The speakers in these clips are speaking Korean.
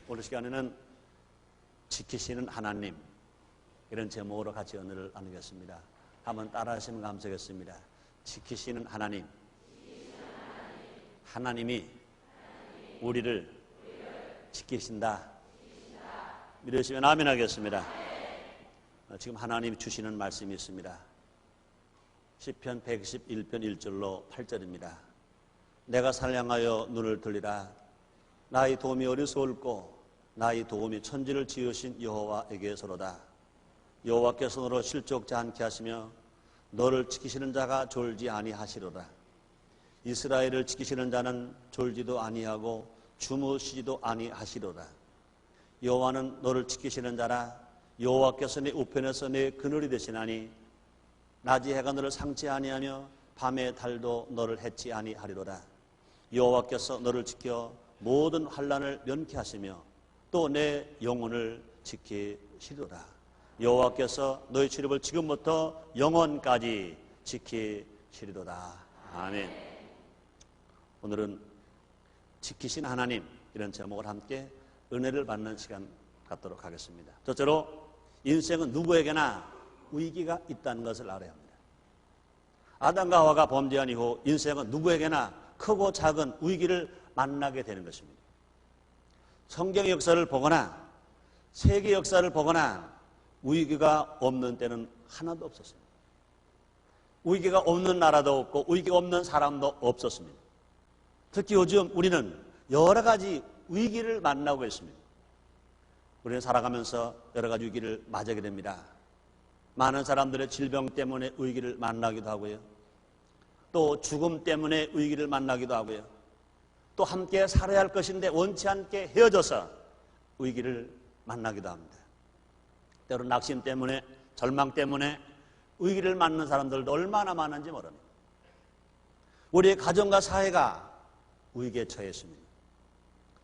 오늘 시간에는 지키시는 하나님, 이런 제목으로 같이 은혜를 나누겠습니다. 한번 따라하시면 감사하겠습니다. 지키시는 하나님, 하나님이 우리를 지키신다. 믿으시면 아멘 하겠습니다. 지금 하나님이 주시는 말씀이 있습니다. 시편 111편 1절로 8절입니다. 내가 살량하여 눈을 들리라. 나의 도움이 어디서 올꼬? 나의 도움이 천지를 지으신 여호와에게서로다. 여호와께서 너로 실족지 않게 하시며 너를 지키시는 자가 졸지 아니하시리로다. 이스라엘을 지키시는 자는 졸지도 아니하고 주무시지도 아니하시리로다. 여호와는 너를 지키시는 자라. 여호와께서 내 우편에서 내 그늘이 되시나니 낮이 해가 너를 상치 아니하며 밤의 달도 너를 해치 아니하리로다. 여호와께서 너를 지켜 모든 환난을 면케하시며 또 내 영혼을 지키시리로다. 여호와께서 너의 출입을 지금부터 영원까지 지키시리로다. 아멘. 오늘은 지키신 하나님, 이런 제목을 함께 은혜를 받는 시간 갖도록 하겠습니다. 첫째로 인생은 누구에게나 위기가 있다는 것을 알아야 합니다. 아담과 하와가 범죄한 이후 인생은 누구에게나 크고 작은 위기를 만나게 되는 것입니다. 성경의 역사를 보거나 세계 역사를 보거나 위기가 없는 때는 하나도 없었습니다. 위기가 없는 나라도 없고 위기가 없는 사람도 없었습니다. 특히 요즘 우리는 여러 가지 위기를 만나고 있습니다. 우리는 살아가면서 여러 가지 위기를 맞게 됩니다. 많은 사람들의 질병 때문에 위기를 만나기도 하고요. 또 죽음 때문에 위기를 만나기도 하고요. 또 함께 살아야 할 것인데 원치 않게 헤어져서 위기를 만나기도 합니다. 때로는 낙심 때문에, 절망 때문에 위기를 맞는 사람들도 얼마나 많은지 모릅니다. 우리의 가정과 사회가 위기에 처했습니다.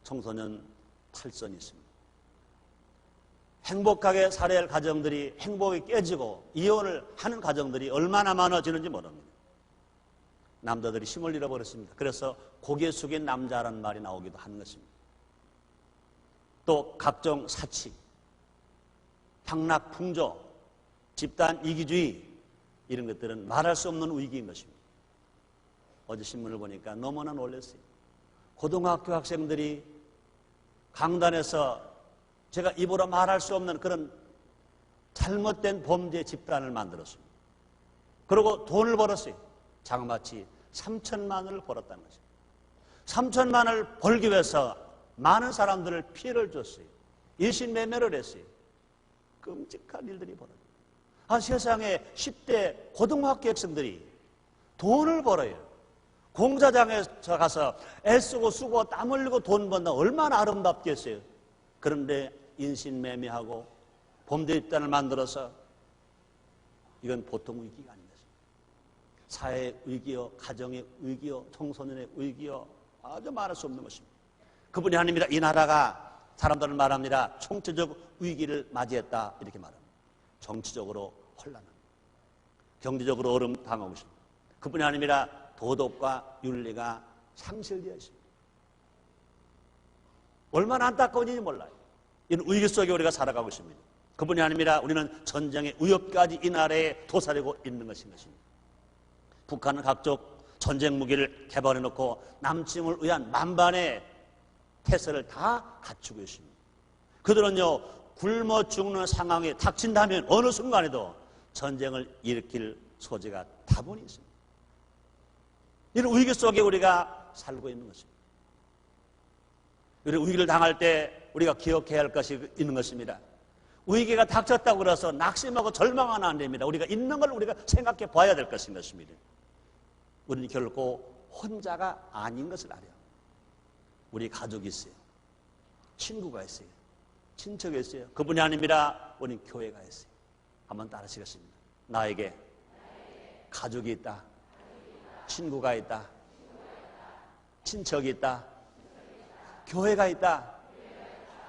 청소년 탈선이 있습니다. 행복하게 살아야 할 가정들이 행복이 깨지고 이혼을 하는 가정들이 얼마나 많아지는지 모릅니다. 남자들이 힘을 잃어버렸습니다. 그래서 고개 숙인 남자라는 말이 나오기도 하는 것입니다. 또 각종 사치, 향락풍조, 집단 이기주의, 이런 것들은 말할 수 없는 위기인 것입니다. 어제 신문을 보니까 너무나 놀랐어요. 고등학교 학생들이 강단에서 제가 입으로 말할 수 없는 그런 잘못된 범죄 집단을 만들었습니다. 그리고 돈을 벌었어요. 장마치 3천만 원을 벌었다는 것입니다. 3천만 원을 벌기 위해서 많은 사람들을 피해를 줬어요. 일신매매를 했어요. 끔찍한 일들이 벌어져요. 세상에 10대 고등학교 학생들이 돈을 벌어요. 공사장에 가서 애쓰고 쓰고 땀 흘리고 돈 번다 얼마나 아름답겠어요. 그런데 인신매매하고 범죄 집단을 만들어서 이건 보통 위기가 아닙니다. 사회의 위기요, 가정의 위기요, 청소년의 위기요, 아주 말할 수 없는 것입니다. 그분이 아닙니다. 이 나라가 사람들은 말합니다. 총체적 위기를 맞이했다 이렇게 말합니다. 정치적으로 혼란합니다. 경제적으로 어려움 당하고 있습니다. 그분이 아닙니다. 도덕과 윤리가 상실되어 있습니다. 얼마나 안타까운 일인지 몰라요. 이런 위기 속에 우리가 살아가고 있습니다. 그분이 아닙니다. 우리는 전쟁의 위협까지 이 나라에 도사리고 있는 것입니다. 북한은 각종 전쟁 무기를 개발해놓고 남침을 위한 만반의 태세를 다 갖추고 있습니다. 그들은요, 굶어 죽는 상황이 닥친다면 어느 순간에도 전쟁을 일으킬 소지가 다분히 있습니다. 이런 위기 속에 우리가 살고 있는 것입니다. 이런 위기를 당할 때 우리가 기억해야 할 것이 있는 것입니다. 위기가 닥쳤다고 해서 낙심하고 절망하면 안 됩니다. 우리가 있는 걸 우리가 생각해 봐야 될 것인 것입니다. 우리는 결코 혼자가 아닌 것을 알아요. 우리 가족이 있어요. 친구가 있어요. 친척이 있어요. 그분이 아닙니다. 우리 교회가 있어요. 한번 따라하시겠습니다. 나에게 가족이 있다. 친구가 있다. 친척이 있다. 교회가 있다.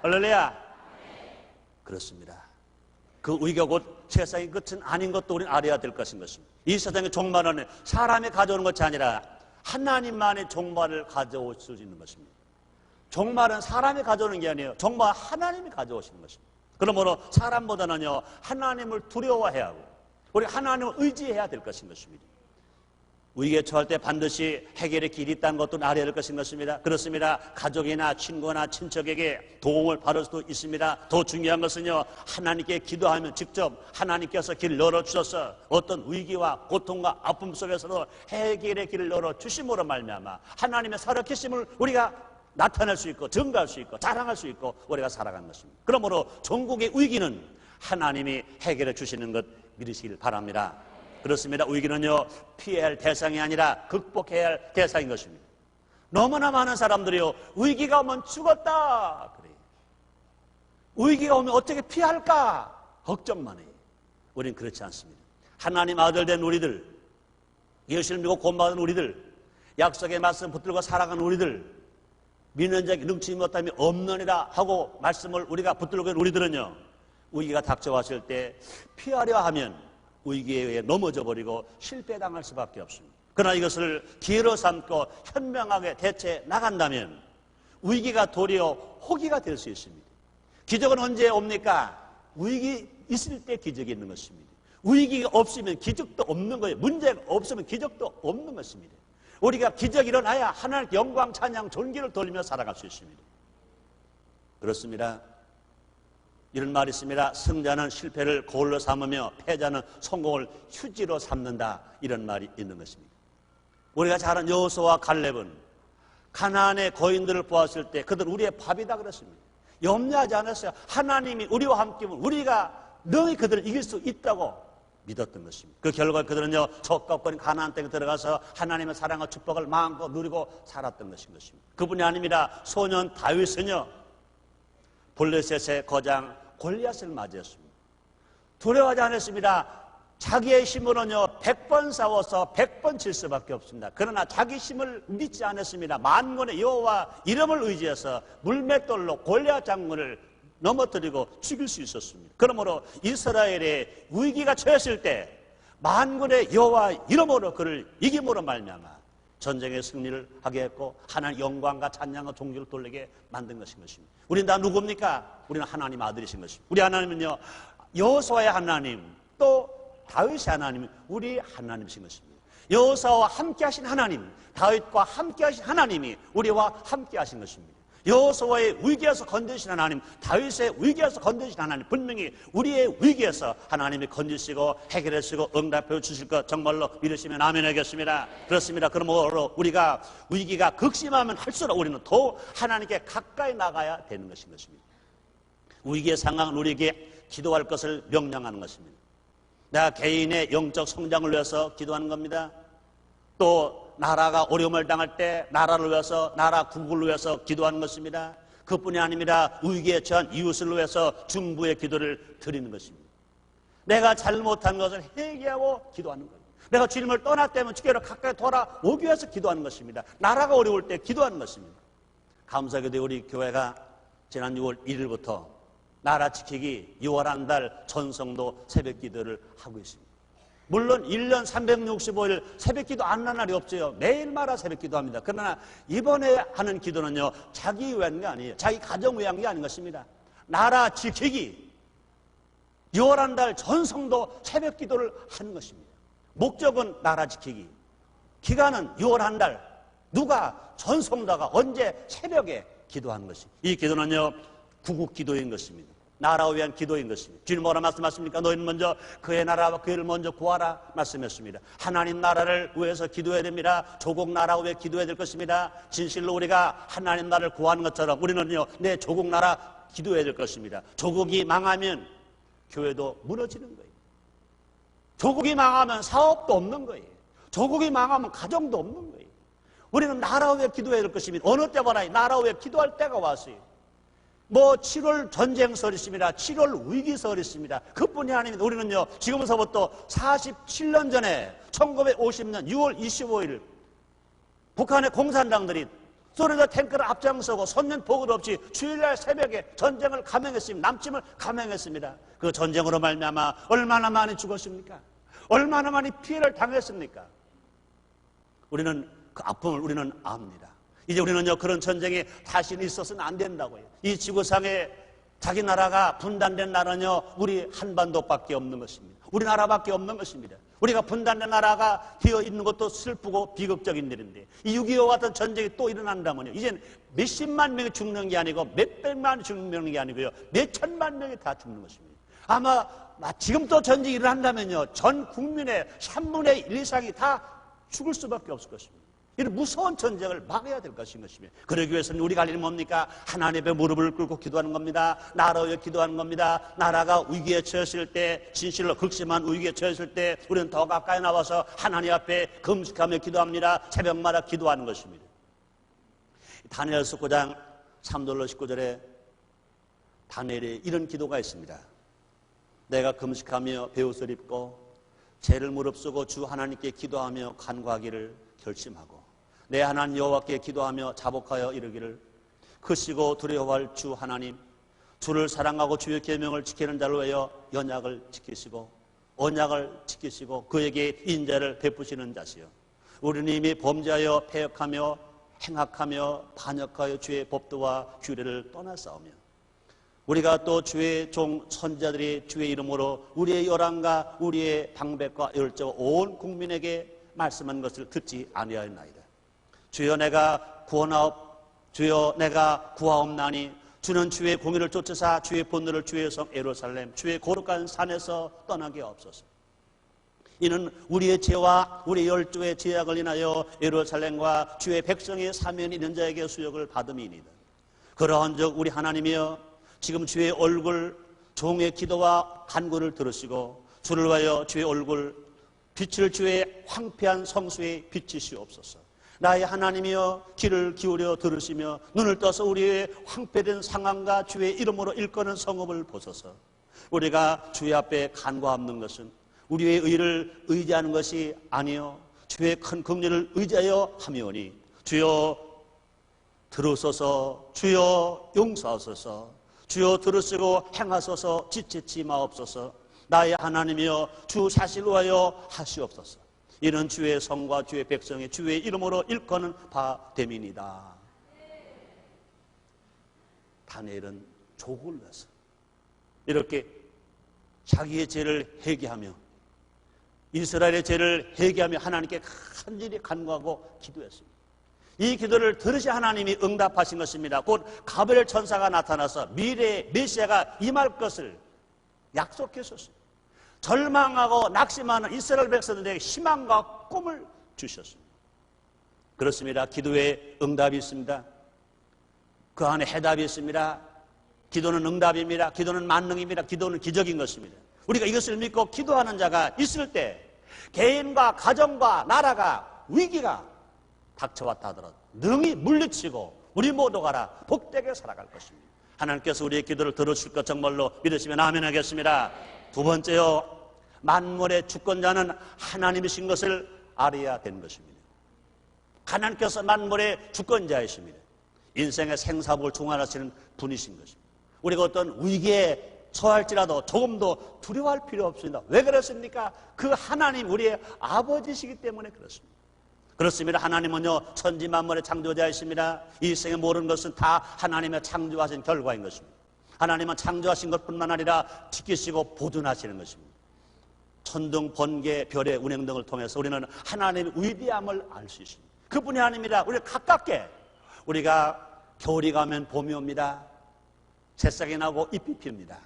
할렐루야. 그렇습니다. 그 위기가 곧 세상의 끝은 아닌 것도 우리는 알아야 될 것인 것입니다. 이 세상의 종말은 사람이 가져오는 것이 아니라 하나님만의 종말을 가져올 수 있는 것입니다. 종말은 사람이 가져오는 게 아니에요. 종말 하나님이 가져오시는 것입니다. 그러므로 사람보다는요, 하나님을 두려워해야 하고 우리 하나님을 의지해야 될 것인 것입니다. 위기에 처할 때 반드시 해결의 길이 있다는 것도 알아야 될 것인 것입니다. 그렇습니다. 가족이나 친구나 친척에게 도움을 받을 수도 있습니다. 더 중요한 것은요, 하나님께 기도하면 직접 하나님께서 길을 열어주셔서 어떤 위기와 고통과 아픔 속에서도 해결의 길을 열어주심으로 말미암아 하나님의 살아계심을 우리가 나타낼 수 있고 증거할 수 있고 자랑할 수 있고 우리가 살아가는 것입니다. 그러므로 전국의 위기는 하나님이 해결해 주시는 것 믿으시길 바랍니다. 그렇습니다. 위기는요, 피해야 할 대상이 아니라 극복해야 할 대상인 것입니다. 너무나 많은 사람들이요, 위기가 오면 죽었다 그래요. 위기가 오면 어떻게 피할까 걱정만 해요. 우리는 그렇지 않습니다. 하나님 아들 된 우리들, 예수를 믿고 구원받은 우리들, 약속의 말씀 붙들고 살아가는 우리들, 믿는 자에게 능치 못함이 없느니라 하고 말씀을 우리가 붙들고 있는 우리들은요, 위기가 닥쳐왔을 때 피하려 하면 위기에 의해 넘어져 버리고 실패당할 수밖에 없습니다. 그러나 이것을 기회로 삼고 현명하게 대처해 나간다면 위기가 도리어 호기가 될 수 있습니다. 기적은 언제 옵니까? 위기 있을 때 기적이 있는 것입니다. 위기가 없으면 기적도 없는 거예요. 문제가 없으면 기적도 없는 것입니다. 우리가 기적이 일어나야 하나님께 영광, 찬양, 존귀를 돌리며 살아갈 수 있습니다. 그렇습니다. 이런 말이 있습니다. 승자는 실패를 고울로 삼으며 패자는 성공을 휴지로 삼는다. 이런 말이 있는 것입니다. 우리가 잘 아는 여호수아와 갈렙은 가나안의 거인들을 보았을 때 그들 우리의 밥이다 그랬습니다. 염려하지 않았어요. 하나님이 우리와 함께면 우리가 능히 그들을 이길 수 있다고 믿었던 것입니다. 그 결과 그들은요, 적각거린 가나안 땅에 들어가서 하나님의 사랑과 축복을 마음껏 누리고 살았던 것인 것입니다. 그분이 아닙니다. 소년 다윗은요, 블레셋의 거장 골리앗을 맞이했습니다. 두려워하지 않았습니다. 자기의 힘으로는요, 100번 싸워서 100번 질 수밖에 없습니다. 그러나 자기 힘을 믿지 않았습니다. 만군의 여호와 이름을 의지해서 물맷돌로 골리앗 장군을 넘어뜨리고 죽일 수 있었습니다. 그러므로 이스라엘의 위기가 처했을 때 만군의 여호와 이름으로 그를 이김으로 말미암아 전쟁의 승리를 하게 했고 하나님 영광과 찬양과 존귀를 돌리게 만든 것인 것입니다. 우리는 다 누굽니까? 우리는 하나님 아들이신 것입니다. 우리 하나님은요, 여호수아의 하나님 또 다윗의 하나님, 우리 하나님이신 것입니다. 여호수아와 함께 하신 하나님, 다윗과 함께 하신 하나님이 우리와 함께 하신 것입니다. 여호수아의 위기에서 건져주신 하나님, 다윗의 위기에서 건져주신 하나님, 분명히 우리의 위기에서 하나님이 건지시고 해결해 주시고 응답해 주실 것 정말로 믿으시면 아멘 하겠습니다. 그렇습니다. 그러므로 우리가 위기가 극심하면 할수록 우리는 더 하나님께 가까이 나가야 되는 것인 것입니다. 위기의 상황은 우리에게 기도할 것을 명령하는 것입니다. 내가 개인의 영적 성장을 위해서 기도하는 겁니다. 또 나라가 어려움을 당할 때 나라를 위해서, 나라 국을 위해서 기도하는 것입니다. 그뿐이 아닙니다. 위기에 처한 이웃을 위해서 중부의 기도를 드리는 것입니다. 내가 잘못한 것을 회개하고 기도하는 거예요. 내가 주님을 떠났다면 주께로 가까이 돌아오기 위해서 기도하는 것입니다. 나라가 어려울 때 기도하는 것입니다. 감사하게도 우리 교회가 지난 6월 1일부터 나라 지키기 6월 한 달 전성도 새벽 기도를 하고 있습니다. 물론 1년 365일 새벽 기도 안 하는 날이 없어요. 매일마다 새벽 기도합니다. 그러나 이번에 하는 기도는요, 자기 위한 게 아니에요. 자기 가정 위한 게 아닌 것입니다. 나라 지키기 6월 한 달 전성도 새벽 기도를 하는 것입니다. 목적은 나라 지키기, 기간은 6월 한 달, 누가 전성도가 언제 새벽에 기도하는 것입니다. 이 기도는요, 구국 기도인 것입니다. 나라를 위한 기도인 것입니다. 주님 뭐라 말씀하십니까? 너희는 먼저 그의 나라와 그를 먼저 구하라 말씀했습니다. 하나님 나라를 위해서 기도해야 됩니다. 조국 나라 위해 기도해야 될 것입니다. 진실로 우리가 하나님 나라를 구하는 것처럼 우리는요, 내 조국 나라 기도해야 될 것입니다. 조국이 망하면 교회도 무너지는 거예요. 조국이 망하면 사업도 없는 거예요. 조국이 망하면 가정도 없는 거예요. 우리는 나라 위해 기도해야 될 것입니다. 어느 때보다 나라 위해 기도할 때가 왔어요. 7월 전쟁설이 있습니다. 7월 위기설이 있습니다. 그뿐이 아닙니다. 우리는요, 지금서부터 47년 전에 1950년 6월 25일 북한의 공산당들이 소련의 탱크를 앞장서고 선전 보고도 없이 주일날 새벽에 전쟁을 감행했습니다. 남침을 감행했습니다. 그 전쟁으로 말미암아 얼마나 많이 죽었습니까? 얼마나 많이 피해를 당했습니까? 우리는 그 아픔을 우리는 압니다. 이제 우리는요, 그런 전쟁이 다시 있어서는 안 된다고요. 이 지구상에 자기 나라가 분단된 나라는요, 우리 한반도밖에 없는 것입니다. 우리나라밖에 없는 것입니다. 우리가 분단된 나라가 되어 있는 것도 슬프고 비극적인 일인데, 이 6.25 같은 전쟁이 또 일어난다면요, 이젠 몇십만 명이 죽는 게 아니고 몇백만 죽는 게 아니고요, 몇천만 명이 다 죽는 것입니다. 아마 지금 또 전쟁이 일어난다면요, 전 국민의 3분의 1 이상이 다 죽을 수밖에 없을 것입니다. 이런 무서운 전쟁을 막아야 될 것인 것입니다. 그러기 위해서는 우리가 할 일은 뭡니까? 하나님의 무릎을 꿇고 기도하는 겁니다. 나라를 위해 기도하는 겁니다. 나라가 위기에 처했을 때, 진실로 극심한 위기에 처했을 때 우리는 더 가까이 나와서 하나님 앞에 금식하며 기도합니다. 새벽마다 기도하는 것입니다. 다니엘서 9장 3절로 19절에 다니엘이 이런 기도가 있습니다. 내가 금식하며 베옷을 입고 죄를 무릅쓰고 주 하나님께 기도하며 간구하기를 결심하고 내 하나님 여호와께 기도하며 자복하여 이르기를, 크시고 두려워할 주 하나님, 주를 사랑하고 주의 계명을 지키는 자를 위하여 언약을 지키시고 언약을 지키시고 그에게 인자를 베푸시는 자시요, 우리는 이미 범죄하여 패역하며 행악하며 반역하여 주의 법도와 규례를 떠나싸우며 우리가 또 주의 종 선지자들이 주의 이름으로 우리의 열왕과 우리의 방백과 열정 온 국민에게 말씀한 것을 듣지 아니하였나이다. 주여 내가 구하옵나니 주는 주의 공의를 쫓으사 주의 본능을 주의 성 예루살렘 주의 거룩한 산에서 떠나게 하옵소서. 이는 우리의 죄와 우리의 열조의 죄악을 인하여 예루살렘과 주의 백성의 사면이 있는 자에게 수역을 받음이니이다. 그러한즉 우리 하나님이여 지금 주의 얼굴 종의 기도와 간구를 들으시고 주를 위하여 주의 얼굴 빛을 주의 황폐한 성수에 비치시옵소서. 나의 하나님이여 귀를 기울여 들으시며 눈을 떠서 우리의 황폐된 상황과 주의 이름으로 일컫는 성읍을 보소서. 우리가 주의 앞에 간구하는 것은 우리의 의를 의지하는 것이 아니요 주의 큰 긍휼을 의지하여 하며니 주여 들으소서, 주여 용서하소서, 주여 들으시고 행하소서, 지체치 마옵소서. 나의 하나님이여 주 자신을 위하여 하시옵소서. 이는 주의 성과 주의 백성의 주의 이름으로 일컫는 바 됨이니이다. 다니엘은 족을 내서 이렇게 자기의 죄를 회개하며 이스라엘의 죄를 회개하며 하나님께 간절히 간구하고 기도했습니다. 이 기도를 들으시 하나님이 응답하신 것입니다. 곧 가브리엘 천사가 나타나서 미래의 메시아가 임할 것을 약속했었습니다. 절망하고 낙심하는 이스라엘 백성들에게 희망과 꿈을 주셨습니다. 그렇습니다. 기도에 응답이 있습니다. 그 안에 해답이 있습니다. 기도는 응답입니다. 기도는 만능입니다. 기도는 기적인 것입니다. 우리가 이것을 믿고 기도하는 자가 있을 때 개인과 가정과 나라가 위기가 닥쳐왔다 하더라도 능히 물리치고 우리 모두가 다 복되게 살아갈 것입니다. 하나님께서 우리의 기도를 들으실 것 정말로 믿으시면 아멘 하겠습니다. 두 번째요, 만물의 주권자는 하나님이신 것을 알아야 되는 것입니다. 하나님께서 만물의 주권자이십니다. 인생의 생사복을 중환하시는 분이신 것입니다. 우리가 어떤 위기에 처할지라도 조금도 두려워할 필요 없습니다. 왜 그렇습니까? 그 하나님 우리의 아버지시기 때문에 그렇습니다. 그렇습니다. 하나님은요 천지 만물의 창조자이십니다. 이 세상의 모든 것은 다 하나님의 창조하신 결과인 것입니다. 하나님은 창조하신 것뿐만 아니라 지키시고 보존하시는 것입니다. 천둥, 번개, 별의 운행 등을 통해서 우리는 하나님의 위대함을 알 수 있습니다. 그뿐이 아닙니다. 우리 가깝게 우리가 겨울이 가면 봄이 옵니다. 새싹이 나고 잎이 핍니다.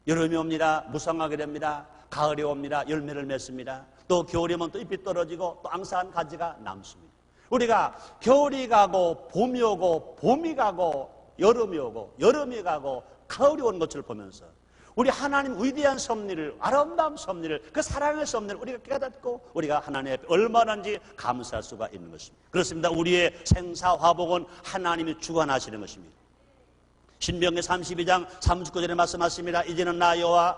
여름이 옵니다. 무성하게 됩니다. 가을이 옵니다. 열매를 맺습니다. 또 겨울이면 또 잎이 떨어지고 또 앙상한 가지가 남습니다. 우리가 겨울이 가고 봄이 오고 봄이 가고 여름이 오고 여름이 가고 가을이 오는 것을 보면서 우리 하나님 위대한 섭리를, 아름다운 섭리를, 그 사랑의 섭리를 우리가 깨닫고 우리가 하나님 앞에 얼마든지 감사할 수가 있는 것입니다. 그렇습니다. 우리의 생사화복은 하나님이 주관하시는 것입니다. 신명기 32장 39절에 말씀하십니다. 이제는 나 여호와,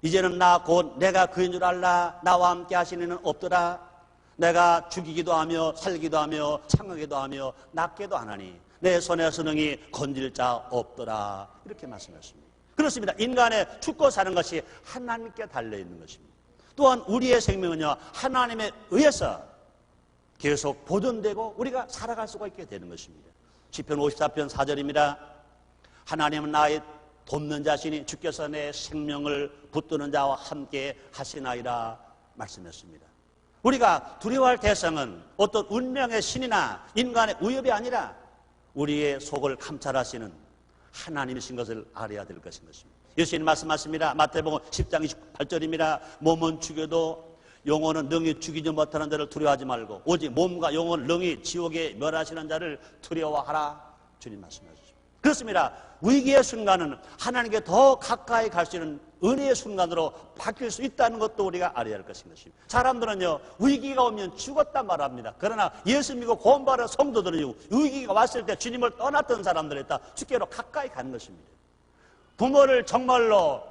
이제는 나 곧 내가 그인 줄 알라. 나와 함께 하시는 이는 없더라. 내가 죽이기도 하며 살기도 하며 창하기도 하며 낫게도 하나니 내 손에서 능히 건질 자 없더라. 이렇게 말씀하십니다. 그렇습니다. 인간의 죽고 사는 것이 하나님께 달려있는 것입니다. 또한 우리의 생명은요 하나님에 의해서 계속 보존되고 우리가 살아갈 수가 있게 되는 것입니다. 시편 54편 4절입니다. 하나님은 나의 돕는 자신이 주께서 내 생명을 붙드는 자와 함께 하시나이다 말씀했습니다. 우리가 두려워할 대상은 어떤 운명의 신이나 인간의 위협이 아니라 우리의 속을 감찰하시는 하나님이신 것을 알아야 될 것인 것입니다. 예수님 말씀하십니다. 마태복음 10장 28절입니다. 몸은 죽여도 영혼은 능히 죽이지 못하는 자를 두려워하지 말고 오직 몸과 영혼을 능히 지옥에 멸하시는 자를 두려워하라. 주님 말씀하셨습니다. 그렇습니다. 위기의 순간은 하나님께 더 가까이 갈 수 있는 은혜의 순간으로 바뀔 수 있다는 것도 우리가 알아야 할 것인 것입니다. 사람들은요, 위기가 오면 죽었다 말합니다. 그러나 예수 믿고 구원받은 성도들은요, 위기가 왔을 때 주님을 떠났던 사람들에 따라 주께로 가까이 가는 것입니다. 부모를 정말로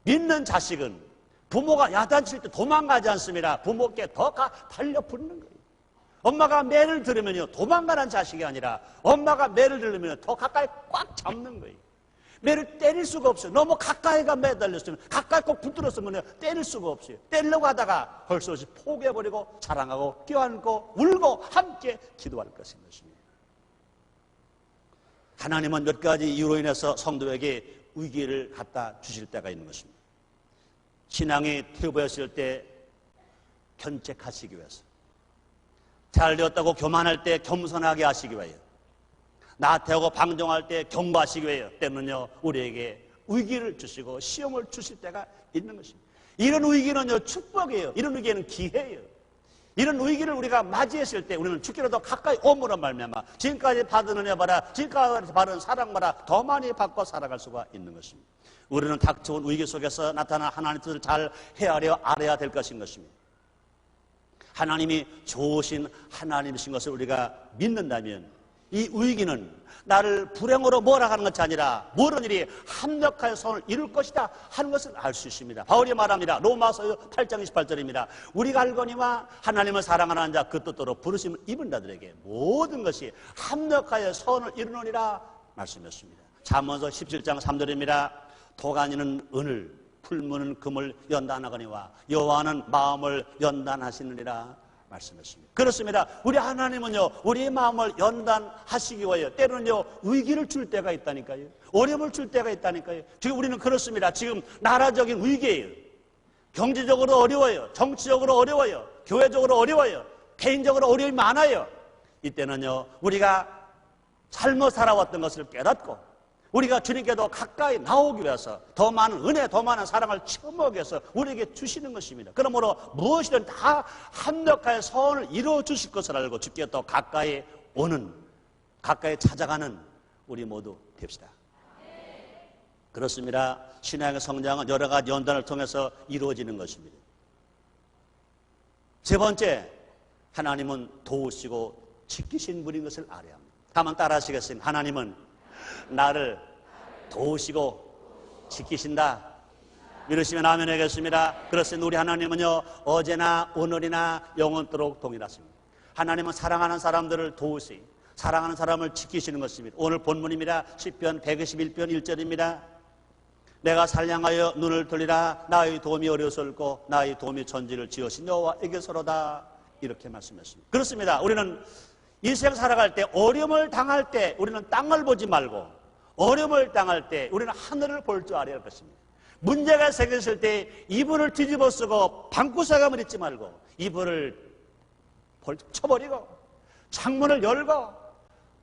믿는 자식은 부모가 야단칠 때 도망가지 않습니다. 부모께 더 달려붙는 거예요. 엄마가 매를 들으면요, 도망가는 자식이 아니라 엄마가 매를 들으면 더 가까이 꽉 잡는 거예요. 매를 때릴 수가 없어요. 너무 가까이가 매달렸으면, 가까이 꼭 붙들었으면 때릴 수가 없어요. 때리려고 하다가 할 수 없이 포기해버리고 사랑하고 껴안고 울고 함께 기도할 것인 것입니다. 하나님은 몇 가지 이유로 인해서 성도에게 위기를 갖다 주실 때가 있는 것입니다. 신앙이 퇴보했을 때 견책하시기 위해서, 잘 되었다고 교만할 때 겸손하게 하시기 위하여, 나태하고 방종할 때 경고하시기 위하여 때문요 우리에게 위기를 주시고 시험을 주실 때가 있는 것입니다. 이런 위기는요 축복이에요. 이런 위기는 기회예요. 이런 위기를 우리가 맞이했을 때 우리는 주께로 더 가까이 오므로 말미암아 지금까지 받은 은혜 봐라, 지금까지 받은 사랑 봐라, 더 많이 받고 살아갈 수가 있는 것입니다. 우리는 닥쳐온 위기 속에서 나타난 하나님의 뜻을 잘 헤아려 알아야 될 것인 것입니다. 하나님이 좋으신 하나님이신 것을 우리가 믿는다면 이 위기는 나를 불행으로 몰아가는 것이 아니라 모든 일이 합력하여 선을 이룰 것이다 하는 것을 알 수 있습니다. 바울이 말합니다. 로마서 8장 28절입니다. 우리가 알거니와 하나님을 사랑하는 자 그 뜻대로 부르심을 입은 자들에게 모든 것이 합력하여 선을 이루느니라 말씀했습니다. 잠언서 17장 3절입니다. 도가니는 은을, 풀무는 금을 연단하거니와 여호와는 마음을 연단하시느니라 말씀했습니다. 그렇습니다. 우리 하나님은요, 우리의 마음을 연단하시기 위하여 때로는요, 위기를 줄 때가 있다니까요. 어려움을 줄 때가 있다니까요. 지금 우리는 그렇습니다. 지금 나라적인 위기예요. 경제적으로 어려워요. 정치적으로 어려워요. 교회적으로 어려워요. 개인적으로 어려움이 많아요. 이때는요, 우리가 잘못 살아왔던 것을 깨닫고 우리가 주님께도 가까이 나오기 위해서 더 많은 은혜, 더 많은 사랑을 체험하기 위해서 우리에게 주시는 것입니다. 그러므로 무엇이든 다 합력하여 선을 이루어 주실 것을 알고 주께 더 가까이 오는, 가까이 찾아가는 우리 모두 됩시다. 그렇습니다. 신앙의 성장은 여러 가지 연단을 통해서 이루어지는 것입니다. 세 번째, 하나님은 도우시고 지키신 분인 것을 알아야 합니다. 한번 따라 하시겠습니다. 하나님은 나를 도우시고 지키신다. 믿으시면 아멘 하겠습니다. 그렇습니다. 우리 하나님은요, 어제나 오늘이나 영원토록 동일하십니다. 하나님은 사랑하는 사람들을 도우시, 사랑하는 사람을 지키시는 것입니다. 오늘 본문입니다. 시편 121편 1절입니다. 내가 살량하여 눈을 돌리라. 나의 도움이 어려서올고 나의 도움이 천지를 지으신 여호와에게서로다. 이렇게 말씀했습니다. 그렇습니다. 우리는 인생 살아갈 때, 어려움을 당할 때 우리는 땅을 보지 말고 어려움을 당할 때 우리는 하늘을 볼 줄 알아야 할 것입니다. 문제가 생겼을 때 이불을 뒤집어 쓰고 방구석을 잊지 말고 이불을 쳐버리고 창문을 열고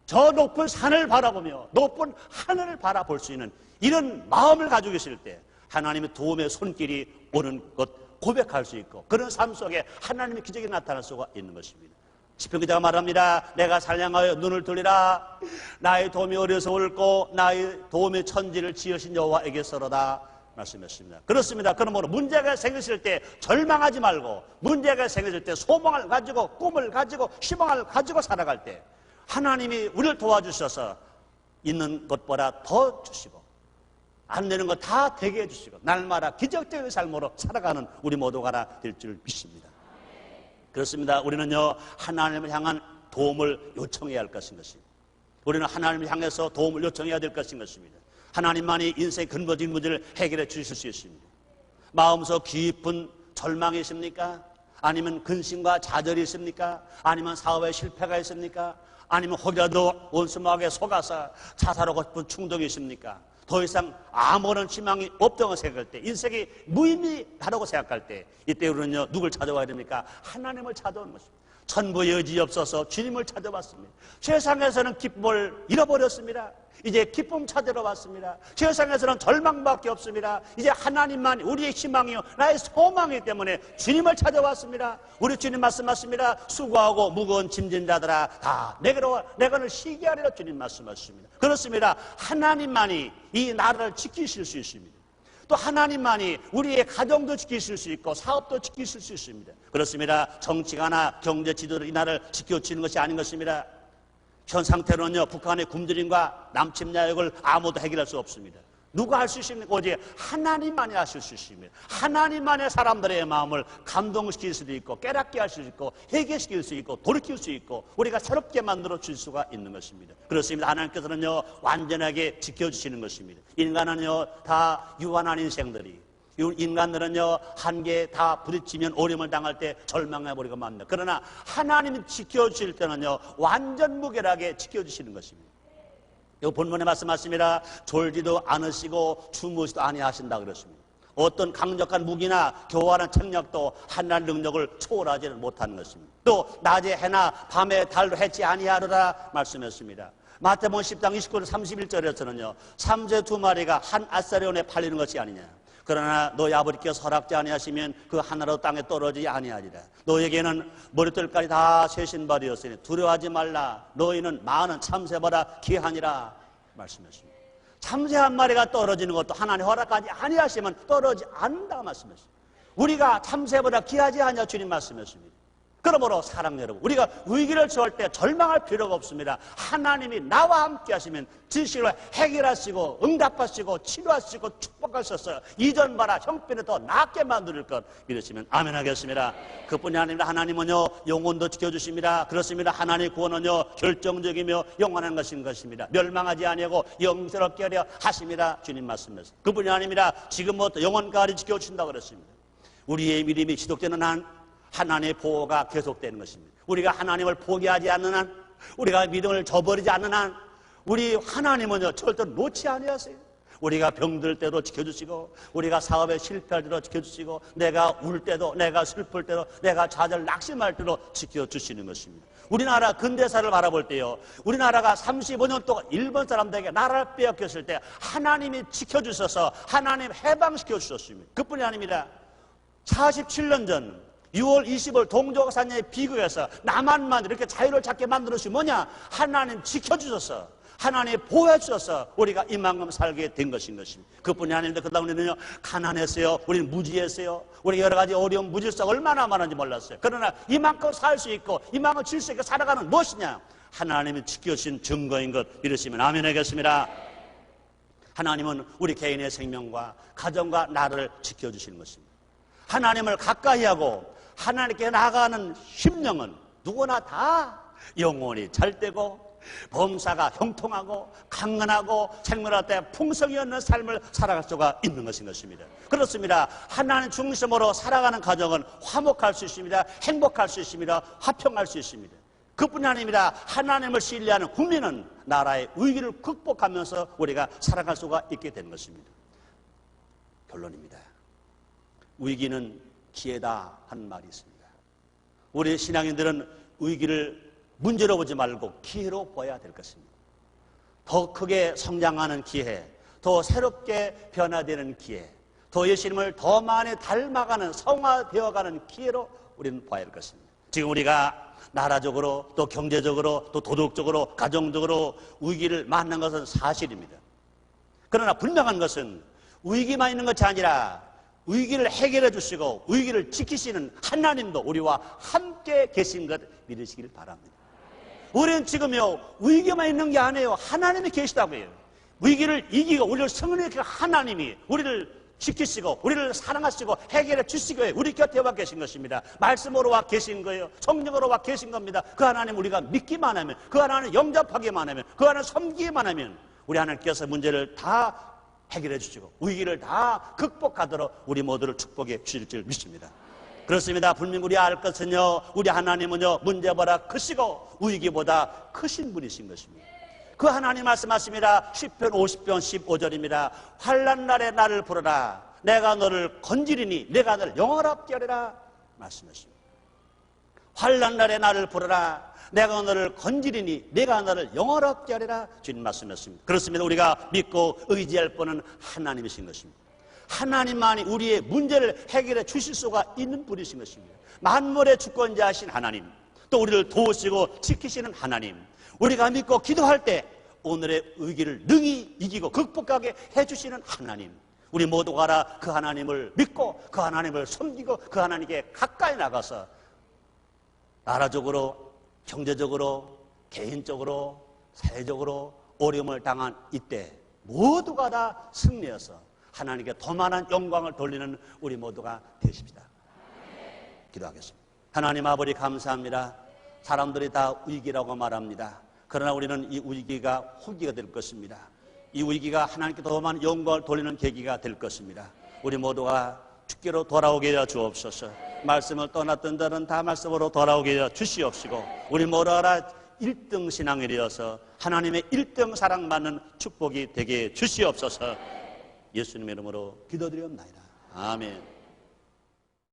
저 높은 산을 바라보며 높은 하늘을 바라볼 수 있는 이런 마음을 가지고 계실 때 하나님의 도움의 손길이 오는 것 고백할 수 있고 그런 삶 속에 하나님의 기적이 나타날 수가 있는 것입니다. 시편 기자가 말합니다. 내가 살량하여 눈을 돌리라. 나의 도움이 어려서 올고 나의 도움의 천지를 지으신 여호와에게서로다 말씀했습니다. 그렇습니다. 그러므로 문제가 생겼을 때 절망하지 말고 문제가 생겼을 때 소망을 가지고 꿈을 가지고 희망을 가지고 살아갈 때 하나님이 우리를 도와주셔서 있는 것보다 더 주시고 안 되는 거 다 되게 해주시고 날마다 기적적인 삶으로 살아가는 우리 모두가 될 줄 믿습니다. 그렇습니다. 우리는요, 하나님을 향한 도움을 요청해야 할 것인 것입니다. 우리는 하나님을 향해서 도움을 요청해야 될 것인 것입니다. 하나님만이 인생의 근본적인 문제를 해결해 주실 수 있습니다. 마음속 깊은 절망이십니까? 아니면 근심과 좌절이 있습니까? 아니면 사업에 실패가 있습니까? 아니면 혹여라도 원수마귀에 속아서 자살하고 싶은 충동이 있습니까? 더 이상 아무런 희망이 없다고 생각할 때, 인생이 무의미하다고 생각할 때, 이때 우리는요, 누굴 찾아와야 됩니까? 하나님을 찾아오는 것입니다. 천부의 여지 없어서 주님을 찾아봤습니다. 세상에서는 기쁨을 잃어버렸습니다. 이제 기쁨 찾으러 왔습니다. 세상에서는 절망밖에 없습니다. 이제 하나님만 우리의 희망이요 나의 소망이기 때문에 주님을 찾아왔습니다. 우리 주님 말씀하십니다. 수고하고 무거운 짐진 자들아 다 내게로 와, 내가 너를 쉬게 하리라. 주님 말씀하십니다. 그렇습니다. 하나님만이 이 나라를 지키실 수 있습니다. 또 하나님만이 우리의 가정도 지키실 수 있고 사업도 지키실 수 있습니다. 그렇습니다. 정치가나 경제 지도로 이 나라를 지켜주는 것이 아닌 것입니다. 현 상태로는요, 북한의 굶주림과 남침 야욕을 아무도 해결할 수 없습니다. 누가 할 수 있습니까? 오직 하나님만이 하실 수 있습니다. 하나님만의 사람들의 마음을 감동시킬 수도 있고 깨닫게 할 수 있고 회개시킬 수 있고 돌이킬 수 있고 우리가 새롭게 만들어 줄 수가 있는 것입니다. 그렇습니다. 하나님께서는요 완전하게 지켜주시는 것입니다. 인간은요 다 유한한 인생들이, 인간들은요 한계에 다 부딪히면 어려움을 당할 때 절망해버리고 맙니다. 그러나 하나님이 지켜주실 때는요 완전 무결하게 지켜주시는 것입니다. 이 본문에 말씀하십니다. 졸지도 않으시고 주무시도 아니하신다 그랬습니다. 어떤 강력한 무기나 교활한 책략도 하나님의 능력을 초월하지는 못하는 것입니다. 또 낮에 해나 밤에 달도 해치 아니하리라 말씀했습니다. 마태복음 10장 29절 31절에서는요 삼재 두 마리가 한 아사리온에 팔리는 것이 아니냐. 그러나 너희 아버지께서 허락지 아니하시면 그 하나로 땅에 떨어지지 아니하리라. 너에게는 머리털까지 다 세신 바 되었으니 두려워하지 말라. 너희는 많은 참새보다 귀하니라 말씀하십니다. 참새 한 마리가 떨어지는 것도 하나님 허락하지 아니하시면 떨어지지 않는다 말씀하십니다. 우리가 참새보다 귀하지 않냐 주님 말씀하십니다. 그러므로 사랑 여러분, 우리가 위기를 처할 때 절망할 필요가 없습니다. 하나님이 나와 함께 하시면 진실로 해결하시고 응답하시고 치료하시고 축복하셔서 이전보다 형편을 더 낫게 만들 것 믿으시면 아멘 하겠습니다. 그뿐이 아니라 하나님은요 영혼도 지켜주십니다. 그렇습니다. 하나님의 구원은요 결정적이며 영원한 것입니다. 멸망하지 아니하고 영생롭게 하려 하십니다. 주님 말씀하셨습니다. 그뿐이 아닙니다. 지금부터 영원까지 지켜주신다고 그랬습니다. 우리의 믿음이 지속되는 한 하나님의 보호가 계속되는 것입니다. 우리가 하나님을 포기하지 않는 한, 우리가 믿음을 저버리지 않는 한, 우리 하나님은요 절대로 놓지 아니하세요. 우리가 병들 때도 지켜주시고, 우리가 사업에 실패할 때도 지켜주시고, 내가 울 때도, 내가 슬플 때도, 내가 좌절 낙심할 때도 지켜주시는 것입니다. 우리나라 근대사를 바라볼 때요, 우리나라가 35년 동안 일본 사람들에게 나라를 빼앗겼을 때 하나님이 지켜주셔서 하나님 해방시켜 주셨습니다. 그뿐이 아닙니다. 47년 전 6월 20일 동족사녀의 비극에서 남한만 이렇게 자유를 찾게 만들어주신 뭐냐? 하나님 지켜주셔서, 하나님 보호해주셔서 우리가 이만큼 살게 된 것인 것입니다. 그뿐이 아닌데 그 다음에는요 가난했어요. 우리는 무지했어요. 우리 여러 가지 어려운 무질서가 얼마나 많은지 몰랐어요. 그러나 이만큼 살 수 있고 이만큼 질 수 있게 살아가는 무엇이냐? 하나님이 지켜주신 증거인 것 믿으시면 아멘 하겠습니다. 하나님은 우리 개인의 생명과 가정과 나를 지켜주시는 것입니다. 하나님을 가까이 하고 하나님께 나아가는 심령은 누구나 다 영혼이 잘되고 범사가 형통하고 강건하고 생명할 때 풍성이 없는 삶을 살아갈 수가 있는 것입니다. 그렇습니다. 하나님 중심으로 살아가는 가정은 화목할 수 있습니다. 행복할 수 있습니다. 화평할 수 있습니다. 그뿐이 아닙니다. 하나님을 신뢰하는 국민은 나라의 위기를 극복하면서 우리가 살아갈 수가 있게 되는 것입니다. 결론입니다. 위기는 기회다 하는 말이 있습니다. 우리 신앙인들은 위기를 문제로 보지 말고 기회로 보아야 될 것입니다. 더 크게 성장하는 기회, 더 새롭게 변화되는 기회, 더 예수님을 더 많이 닮아가는 성화되어가는 기회로 우리는 봐야 할 것입니다. 지금 우리가 나라적으로 또 경제적으로 또 도덕적으로 가정적으로 위기를 만난 것은 사실입니다. 그러나 분명한 것은 위기만 있는 것이 아니라 위기를 해결해 주시고 위기를 지키시는 하나님도 우리와 함께 계신 것 믿으시길 바랍니다. 우리는 지금요 위기만 있는 게 아니에요. 하나님이 계시다고 해요. 위기를 이기고 우리를 승리시키는 하나님이 우리를 지키시고 우리를 사랑하시고 해결해 주시고 우리 곁에 와 계신 것입니다. 말씀으로 와 계신 거예요. 성령으로 와 계신 겁니다. 그 하나님 우리가 믿기만 하면, 그 하나님 영접하기만 하면, 그 하나님 섬기기만 하면 우리 하나님께서 문제를 다 해결해 주시고 위기를 다 극복하도록 우리 모두를 축복해 주실 줄 믿습니다. 그렇습니다. 분명 우리 알 것은요, 우리 하나님은요, 문제보다 크시고 위기보다 크신 분이신 것입니다. 그 하나님 말씀하십니다. 시편 50편 15절입니다. 환난 날에 나를 부르라. 내가 너를 건지리니 내가 너를 영원하게 하리라 말씀하십니다. 환난 날에 나를 부르라. 내가 너를 건지리니 내가 너를 영원하게 하리라 주님 말씀하셨습니다. 그렇습니다. 우리가 믿고 의지할 분은 하나님이신 것입니다. 하나님만이 우리의 문제를 해결해 주실 수가 있는 분이신 것입니다. 만물의 주권자이신 하나님, 또 우리를 도우시고 지키시는 하나님, 우리가 믿고 기도할 때 오늘의 위기를 능히 이기고 극복하게 해주시는 하나님, 우리 모두가 알아 그 하나님을 믿고 그 하나님을 섬기고 그 하나님께 가까이 나가서 나라적으로, 경제적으로, 개인적으로, 사회적으로 어려움을 당한 이때 모두가 다 승리해서 하나님께 더 많은 영광을 돌리는 우리 모두가 되십시다. 기도하겠습니다. 하나님 아버지 감사합니다. 사람들이 다 위기라고 말합니다. 그러나 우리는 이 위기가 후기가 될 것입니다. 이 위기가 하나님께 더 많은 영광을 돌리는 계기가 될 것입니다. 우리 모두가 주께로 돌아오게 하여 주옵소서. 말씀을 떠났던 자는 다 말씀으로 돌아오게 하여 주시옵시고, 우리 모두가 1등 신앙이 되어서 하나님의 1등 사랑받는 축복이 되게 주시옵소서. 예수님의 이름으로 기도드리옵나이다. 아멘.